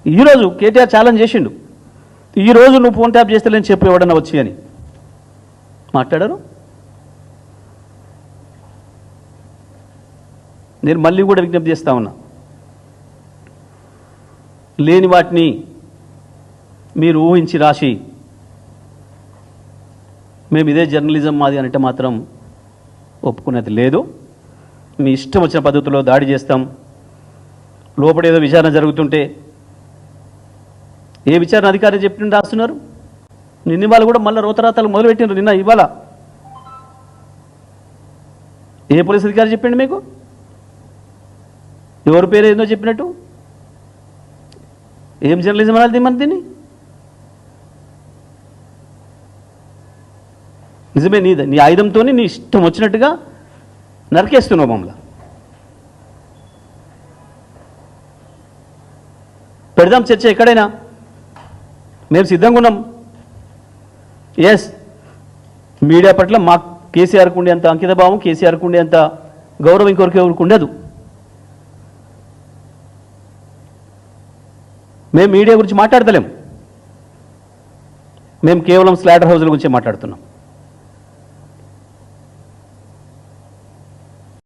ఈరోజు కేటీఆర్ ఛాలెంజ్ చేసిండు, ఈరోజు నువ్వు ఫోన్ ట్యాప్ చేస్తలేని చెప్పు ఎవడన్నా వచ్చి అని మాట్లాడారు. నేను మళ్ళీ కూడా విజ్ఞప్తి చేస్తా ఉన్నా, లేని వాటిని మీరు ఊహించి రాసి మేము ఇదే జర్నలిజం మాది అంటే మాత్రం ఒప్పుకునేది లేదు. మీ ఇష్టం వచ్చిన పద్ధతిలో దాడి చేస్తాం. లోపడేదో విచారణ జరుగుతుంటే ఏ విచారణ అధికారి చెప్పిన రాస్తున్నారు. నిన్న ఇవాళ కూడా మళ్ళీ రోతరాతలు మొదలుపెట్టినారు. నిన్న ఇవాళ ఏ పోలీస్ అధికారి చెప్పిండు మీకు? ఎవరి పేరు ఏందో చెప్పినట్టు? ఏం జర్నలిజం అనాలి మన దీన్ని? నిజమే, నీ ఆయుధంతో నీ ఇష్టం వచ్చినట్టుగా నరికేస్తున్నావు మమ్మల్ని. పెడదాం చర్చ ఎక్కడైనా, మేము సిద్ధంగా ఉన్నాం. ఎస్, మీడియా పట్ల మా కేసీఆర్కు ఉండే అంత అంకిత భావం, కేసీఆర్కు ఉండే అంత గౌరవం ఇంకొకరికి ఉండదు. మేము మీడియా గురించి మాట్లాడతలేం, మేము కేవలం స్లాటర్ హౌస్ల గురించి మాట్లాడుతున్నాం.